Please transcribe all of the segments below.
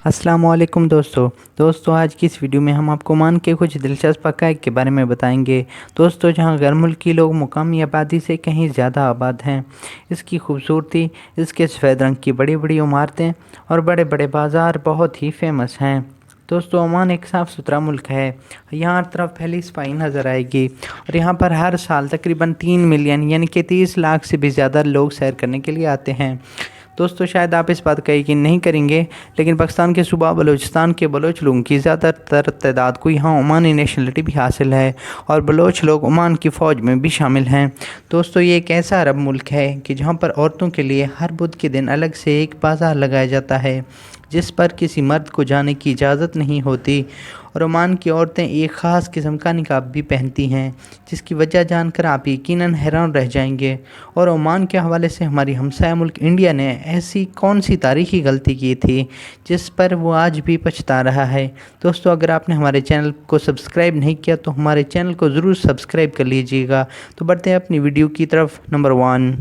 अस्सलाम वालेकुम दोस्तों आज की इस वीडियो में हम आपको ओमान के कुछ दिलचस्प हक़ाइक़ के बारे में बताएंगे। दोस्तों, जहां गैर मुल्की लोग मुकामी आबादी से कहीं ज़्यादा आबाद हैं। इसकी खूबसूरती, इसके सफ़ेद रंग की बड़ी बड़ी इमारतें और बड़े बड़े बाज़ार बहुत ही फेमस हैं। दोस्तों, ओमान एक साफ़ सुथरा मुल्क है। यहाँ हर तरफ फैली सफाई नज़र आएगी और यहाँ पर हर साल तकरीबन 3 मिलियन यानी कि 30 लाख से भी ज़्यादा लोग सैर करने के लिए आते हैं। दोस्तों, शायद आप इस बात का यकीन नहीं करेंगे, लेकिन पाकिस्तान के सूबा बलूचिस्तान के बलोच लोगों की ज़्यादातर तादाद को यहाँ ओमानी नेशनलिटी भी हासिल है और बलोच लोग ओमान की फ़ौज में भी शामिल हैं। दोस्तों, ये एक ऐसा अरब मुल्क है कि जहाँ पर औरतों के लिए हर बुध के दिन अलग से एक बाज़ार लगाया जाता है, जिस पर किसी मर्द को जाने की इजाज़त नहीं होती। और ओमान की औरतें एक ख़ास किस्म का निकाब भी पहनती हैं, जिसकी वजह जानकर आप यकीनन हैरान रह जाएंगे। और ओमान के हवाले से हमारी हमसाया मुल्क इंडिया ने ऐसी कौन सी तारीख़ी गलती की थी जिस पर वो आज भी पछता रहा है। दोस्तों, अगर आपने हमारे चैनल को सब्सक्राइब नहीं किया तो हमारे चैनल को ज़रूर सब्सक्राइब कर लीजिएगा। तो बढ़ते हैं अपनी वीडियो की तरफ। नंबर 1।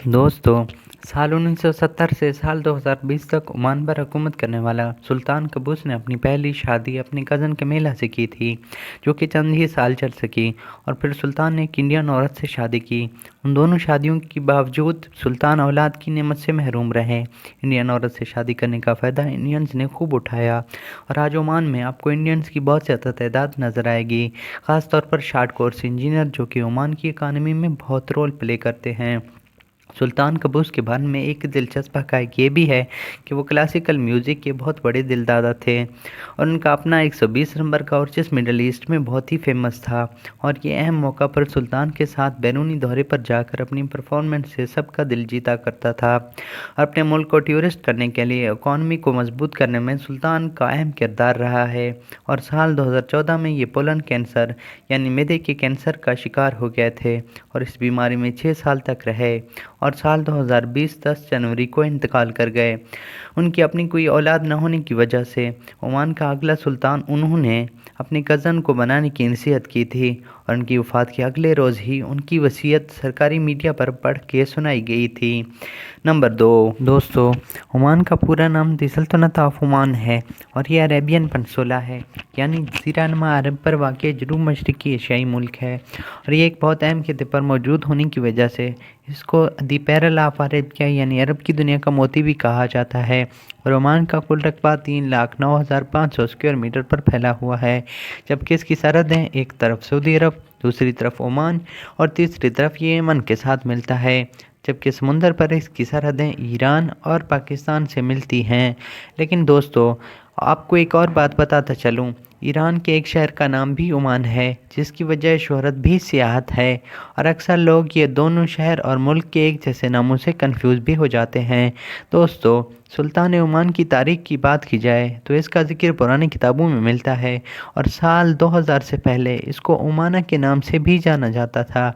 दोस्तों, साल 1970 से साल 2020 तक ओमान पर हुकूमत करने वाला सुल्तान कबूस ने अपनी पहली शादी अपनी कज़न कमीला से की थी, जो कि चंद ही साल चल सकी। और फिर सुल्तान ने एक इंडियन औरत से शादी की। उन दोनों शादियों के बावजूद सुल्तान औलाद की नेमत से महरूम रहे। इंडियन औरत से शादी करने का फ़ायदा इंडियंस ने खूब उठाया और आज ओमान में आपको इंडियंस की बहुत ज़्यादा तादाद नज़र आएगी, ख़ास तौर पर शार्ट कोर्स इंजीनियर, जो कि ओमान की इकानमी में बहुत रोल प्ले करते हैं। सुल्तान कबूस के बारे में एक दिलचस्प हक़ाइक़ ये भी है कि वो क्लासिकल म्यूज़िक के बहुत बड़े दिलदादा थे और उनका अपना 120 नंबर का ऑर्केस्ट्रा मिडल ईस्ट में बहुत ही फेमस था। और ये अहम मौका पर सुल्तान के साथ बैरूनी दौरे पर जाकर अपनी परफॉर्मेंस से सबका दिल जीता करता था। अपने मुल्क को टूरिस्ट करने के लिए इकॉनमी को मजबूत करने में सुल्तान का अहम किरदार रहा है। और साल 2014 में ये कोलन कैंसर यानी मैदे के कैंसर का शिकार हो गए थे और इस बीमारी में 6 साल तक रहे और साल 2020 10 जनवरी को इंतकाल कर गए। उनकी अपनी कोई औलाद न होने की वजह से ओमान का अगला सुल्तान उन्होंने अपनी कज़न को बनाने की नसीहत की थी और उनकी वफ़ात के अगले रोज़ ही उनकी वसीयत सरकारी मीडिया पर पढ़ के सुनाई गई थी। नंबर 2। दोस्तों, ओमान का पूरा नाम दी सल्तनत ऑफ ओमान है और यह अरेबियन पेनिनसुला है, यानी जज़ीरा नुमा अरब पर वाक़ जनूब मशरक़ी एशियाई मुल्क है। और ये एक बहुत अहम खिते पर मौजूद होने की वजह से इसको दी पेरल ऑफ अरेबिया यानी अरब की दुनिया का मोती भी कहा जाता है। और ओमान का कुल रकबा 3,09,500 स्क्वायर मीटर पर फैला हुआ है, जबकि इसकी सरहदें एक तरफ सऊदी अरब, दूसरी तरफ ओमान और तीसरी तरफ ये यमन के साथ मिलता है, जबकि समुंदर पर इसकी सरहदें ईरान और पाकिस्तान से मिलती हैं। लेकिन दोस्तों, आपको एक और बात बताता चलूँ, ईरान के एक शहर का नाम भी ओमान है, जिसकी वजह शोहरत भी सियाहत है और अक्सर लोग ये दोनों शहर और मुल्क के एक जैसे नामों से कंफ्यूज भी हो जाते हैं। दोस्तों, सुल्तान ओमान की तारीख की बात की जाए तो इसका जिक्र पुरानी किताबों में मिलता है और साल 2000 से पहले इसको ओमाना के नाम से भी जाना जाता था,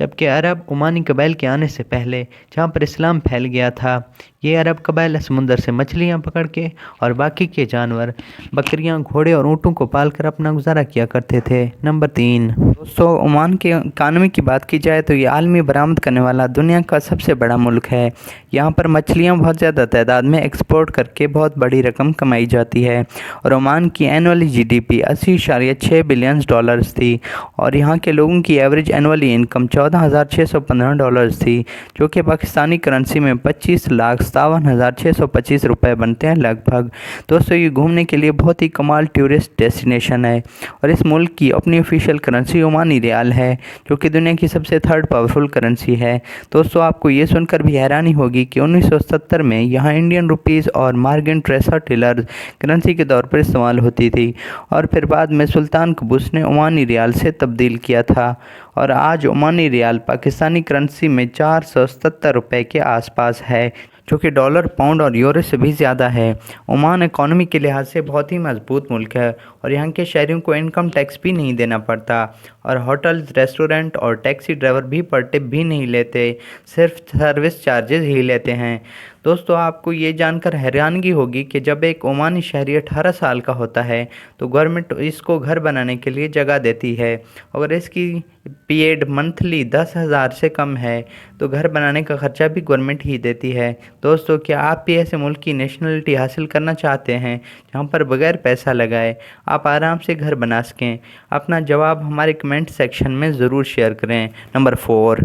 जबकि अरब ओमानी कबाइल के आने से पहले जहाँ पर इस्लाम फैल गया था, ये अरब कबाइल समुंदर से मछलियाँ पकड़ के और बाकी के जानवर बकरियाँ, घोड़े और ऊँटों को पाल कर अपना गुजारा किया करते थे। नंबर 3। दोस्तों, ओमान के इकानमी की बात की जाए तो ये आलमी बरामद करने वाला दुनिया का सबसे बड़ा मुल्क है। यहाँ पर मछलियाँ बहुत ज़्यादा तादाद में एक्सपोर्ट करके बहुत बड़ी रकम कमाई जाती है और ओमान की एनुअली GDP 80.6 बिलियन डॉलर्स थी और यहाँ के लोगों की एवरेज एनुअली इनकम $14,615 थी, जो कि पाकिस्तानी करेंसी में 25,57,625 रुपये बनते हैं लगभग। दोस्तों, ये घूमने के लिए बहुत ही कमाल टूरिस्ट डेस्टिनेशन है और इस मुल्क की अपनी ऑफिशियल करेंसी ओमानी रियाल है, जो कि दुनिया की सबसे थर्ड पावरफुल करेंसी है। दोस्तों, आपको ये सुनकर भी हैरानी होगी कि 1970 में यहाँ इंडियन रुपीज़ और मार्गन ट्रेसा टिलर करेंसी के तौर पर इस्तेमाल होती थी और फिर बाद में सुल्तान कबूस ने ओमानी रियाल से तब्दील किया था और आज ओमानी रियाल पाकिस्तानी करेंसी में 477 रुपये के आसपास है, जो कि डॉलर, पाउंड और यूरो से भी ज़्यादा है। ओमान इकॉनमी के लिहाज से बहुत ही मजबूत मुल्क है और यहाँ के शहरियों को इनकम टैक्स भी नहीं देना पड़ता और होटल्स, रेस्टोरेंट और टैक्सी ड्राइवर भी पर टिप भी नहीं लेते, सिर्फ सर्विस चार्जेस ही लेते हैं। दोस्तों آپ کو یہ جان کر حیرانگی ہوگی کہ جب ایک عمانی شہری 18 سال کا ہوتا ہے تو گورنمنٹ اس کو گھر بنانے کے لیے جگہ دیتی ہے، اگر اس کی پیڈ منتھلی 10,000 سے کم ہے تو گھر بنانے کا خرچہ بھی گورنمنٹ ہی دیتی ہے۔ دوستو کیا آپ بھی ایسے ملک کی نیشنلٹی حاصل کرنا چاہتے ہیں جہاں پر بغیر پیسہ لگائے آپ آرام سے گھر بنا سکیں؟ اپنا جواب ہمارے کمنٹ سیکشن میں ضرور شیئر کریں۔ نمبر 4،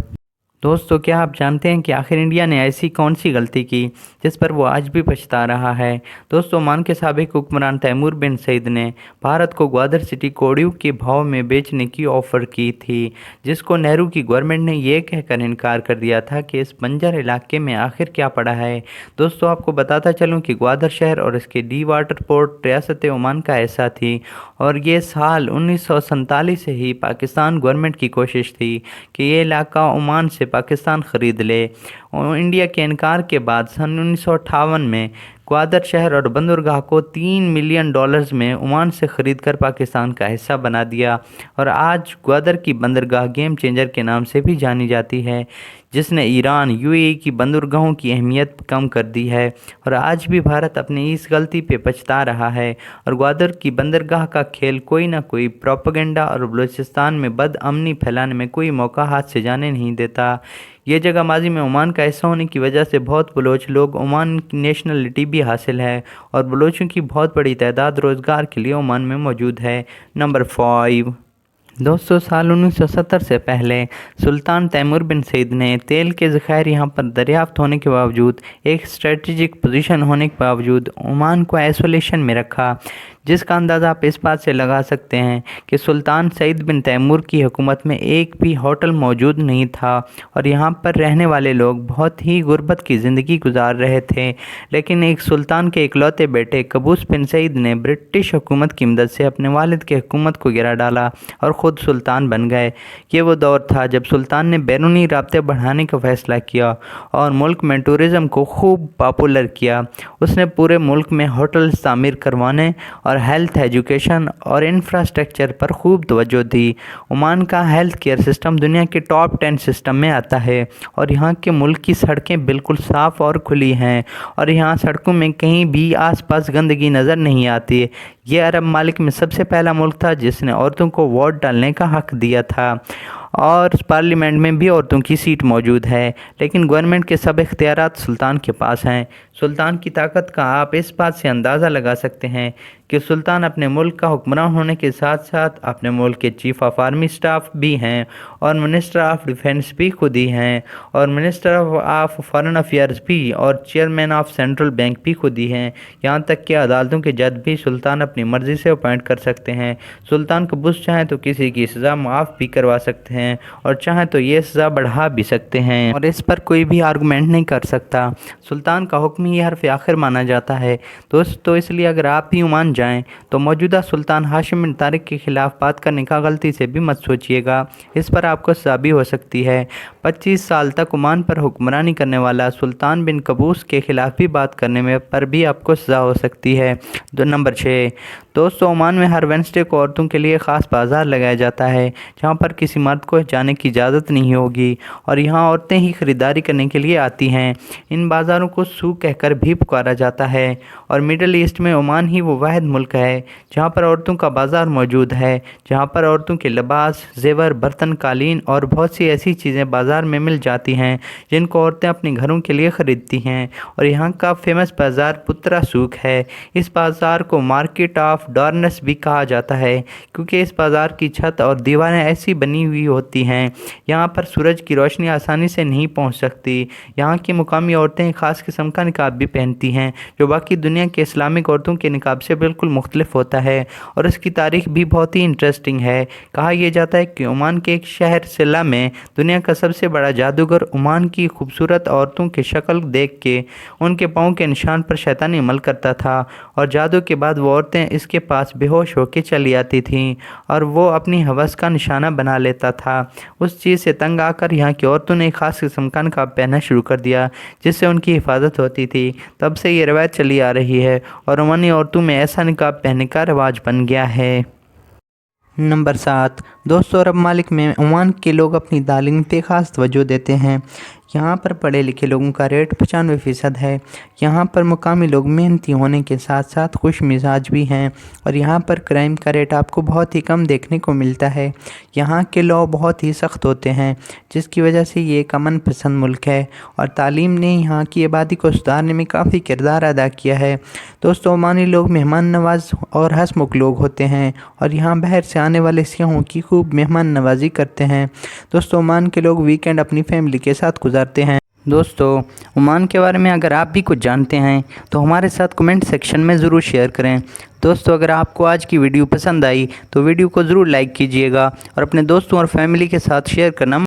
دوستو کیا آپ جانتے ہیں کہ آخر انڈیا نے ایسی کون سی غلطی کی جس پر وہ آج بھی پچھتا رہا ہے؟ دوستو عمان کے سابق حکمران تیمور بن سعید نے بھارت کو گوادر سٹی کوڑیوں کے بھاؤ میں بیچنے کی آفر کی تھی، جس کو نہرو کی گورنمنٹ نے یہ کہہ کر انکار کر دیا تھا کہ اس بنجر علاقے میں آخر کیا پڑا ہے۔ دوستو آپ کو بتاتا چلوں کہ گوادر شہر اور اس کے ڈی واٹر پورٹ ریاست عمان کا حصہ تھی، اور یہ سال 1947 سے ہی پاکستان گورنمنٹ کی کوشش تھی کہ یہ علاقہ عمان سے پاکستان خرید لے۔ انڈیا کے انکار کے بعد سن 1958 میں گوادر شہر اور بندرگاہ کو $3 ملین میں عمان سے خرید کر پاکستان کا حصہ بنا دیا، اور آج گوادر کی بندرگاہ گیم چینجر کے نام سے بھی جانی جاتی ہے، جس نے ایران UAE کی بندرگاہوں کی اہمیت کم کر دی ہے، اور آج بھی بھارت اپنی اس غلطی پہ پچھتا رہا ہے اور گوادر کی بندرگاہ کا کھیل کوئی نہ کوئی پروپیگنڈا اور بلوچستان میں بد امنی پھیلانے میں کوئی موقع ہاتھ سے جانے نہیں دیتا۔ یہ جگہ ماضی میں عمان کا حصہ ہونے کی وجہ سے بہت بلوچ لوگ عمان کی نیشنلٹی بھی حاصل ہے، اور بلوچوں کی بہت بڑی تعداد روزگار کے لیے عمان میں موجود ہے۔ نمبر 5، دوستو سال 1970 سے پہلے سلطان تیمور بن سعید نے تیل کے ذخائر یہاں پر دریافت ہونے کے باوجود، ایک اسٹریٹجک پوزیشن ہونے کے باوجود عمان کو آئسولیشن میں رکھا، جس کا اندازہ آپ اس بات سے لگا سکتے ہیں کہ سلطان سعید بن تیمور کی حکومت میں ایک بھی ہوٹل موجود نہیں تھا، اور یہاں پر رہنے والے لوگ بہت ہی غربت کی زندگی گزار رہے تھے۔ لیکن ایک سلطان کے اکلوتے بیٹے قابوس بن سعید نے برٹش حکومت کی مدد سے اپنے والد کی حکومت کو گرا ڈالا اور خود سلطان بن گئے۔ یہ وہ دور تھا جب سلطان نے بیرونی رابطے بڑھانے کا فیصلہ کیا اور ملک میں ٹورزم کو خوب پاپولر کیا۔ اس نے پورے ملک میں ہوٹلز تعمیر کروانے اور ہیلتھ، ایجوکیشن اور انفراسٹرکچر پر خوب توجہ دی۔ عمان کا ہیلتھ کیئر سسٹم دنیا کے ٹاپ 10 سسٹم میں آتا ہے، اور یہاں کے ملک کی سڑکیں بالکل صاف اور کھلی ہیں، اور یہاں سڑکوں میں کہیں بھی آس پاس گندگی نظر نہیں آتی۔ یہ عرب ممالک میں سب سے پہلا ملک تھا جس نے عورتوں کو ووٹ ڈالنے کا حق دیا تھا، اور پارلیمنٹ میں بھی عورتوں کی سیٹ موجود ہے، لیکن گورنمنٹ کے سب اختیارات سلطان کے پاس ہیں۔ سلطان کی طاقت کا آپ اس بات سے اندازہ لگا سکتے ہیں کہ سلطان اپنے ملک کا حکمران ہونے کے ساتھ ساتھ اپنے ملک کے چیف آف آرمی سٹاف بھی ہیں، اور منسٹر آف ڈیفنس بھی خود ہی ہیں، اور منسٹر آف فارن افیئرز بھی، اور چیئرمین آف سینٹرل بینک بھی خود ہی ہیں، یہاں تک کہ عدالتوں کے جج بھی سلطان اپنی مرضی سے اپوائنٹ کر سکتے ہیں۔ سلطان قابوس چاہیں تو کسی کی سزا معاف بھی کروا سکتے ہیں، اور چاہیں تو یہ سزا بڑھا بھی سکتے ہیں، اور اس پر کوئی بھی آرگومنٹ نہیں کر سکتا۔ سلطان کا حکم ہی حرف آخر مانا جاتا ہے۔ دوستو اس لیے اگر آپ بھی عمان جائیں تو موجودہ سلطان ہاشم بن طارق کے خلاف بات کرنے کا غلطی سے بھی مت سوچیے گا، اس پر آپ کو سزا بھی ہو سکتی ہے۔ 25 سال تک عمان پر حکمرانی کرنے والا سلطان بن قابوس کے خلاف بھی بات کرنے پر بھی آپ کو سزا ہو سکتی ہے۔ نمبر 6، دوستو عمان میں ہر وینسڈے کو عورتوں کے لیے خاص بازار لگایا جاتا ہے جہاں پر کسی مرد کو جانے کی اجازت نہیں ہوگی، اور یہاں عورتیں ہی خریداری کرنے کے لیے آتی ہیں۔ ان بازاروں کو سوق کہہ کر بھی پکارا جاتا ہے، اور مڈل ایسٹ میں عمان ہی وہ واحد ملک ہے جہاں پر عورتوں کا بازار موجود ہے، جہاں پر عورتوں کے لباس، زیور، برتن، قالین اور بہت سی ایسی چیزیں بازار میں مل جاتی ہیں جن کو عورتیں اپنے گھروں کے لیے خریدتی ہیں، اور یہاں کا فیمس بازار پترا سوق ہے۔ اس بازار کو مارکیٹ آف ڈارنس بھی کہا جاتا ہے کیونکہ اس بازار کی چھت اور دیواریں ایسی بنی ہوئی ہوتی ہیں یہاں پر سورج کی روشنی آسانی سے نہیں پہنچ سکتی۔ یہاں کی مقامی عورتیں ایک خاص قسم کا نقاب بھی پہنتی ہیں جو باقی دنیا کے اسلامک عورتوں کے نقاب سے بالکل مختلف ہوتا ہے، اور اس کی تاریخ بھی بہت ہی انٹرسٹنگ ہے۔ کہا یہ جاتا ہے کہ عمان کے ایک شہر سلا میں دنیا کا سب سے بڑا جادوگر عمان کی خوبصورت عورتوں کی شکل دیکھ کے ان کے پاؤں کے نشان پر شیطانی عمل کرتا تھا، اور جادو کے بعد وہ عورتیں اس کے پاس بے ہوش ہو کے چلی آتی تھیں اور وہ اپنی ہوس کا نشانہ بنا لیتا تھا۔ اس چیز سے تنگ آ کر یہاں کی عورتوں نے ایک خاص قسم کا نقاب پہننا شروع کر دیا جس سے ان کی حفاظت ہوتی تھی۔ تب سے یہ روایت چلی آ رہی ہے اور عمانی عورتوں میں ایسا نقاب پہننے کا رواج بن گیا ہے۔ نمبر 7، دوستو عرب ممالک میں عمان کے لوگ اپنی تعلیم پہ خاص توجہ دیتے ہیں۔ यहाँ पर पढ़े लिखे लोगों का रेट 95% है। यहाँ पर मुकामी लोग मेहनती होने के साथ साथ खुश मिजाज भी हैं और यहाँ पर क्राइम का रेट आपको बहुत ही कम देखने को मिलता है। यहाँ के लॉ बहुत ही सख्त होते हैं, जिसकी वजह से ये एक अमन पसंद मुल्क है और तालीम ने यहाँ की आबादी को सुधारने में काफ़ी किरदार अदा किया है। दोस्तों, ओमानी लोग मेहमान नवाज और हंसमुख लोग होते हैं और यहाँ बाहर से आने वाले सियाहों की खूब मेहमान नवाजी करते हैं। दोस्तों, ओमान के लोग वीकेंड अपनी फैमिली के साथ गुजारते हैं। दोस्तों, ओमान के बारे में अगर आप भी कुछ जानते हैं तो हमारे साथ कमेंट सेक्शन में ज़रूर शेयर करें। दोस्तों, अगर आपको आज की वीडियो पसंद आई तो वीडियो को ज़रूर लाइक कीजिएगा और अपने दोस्तों और फैमिली के साथ शेयर करना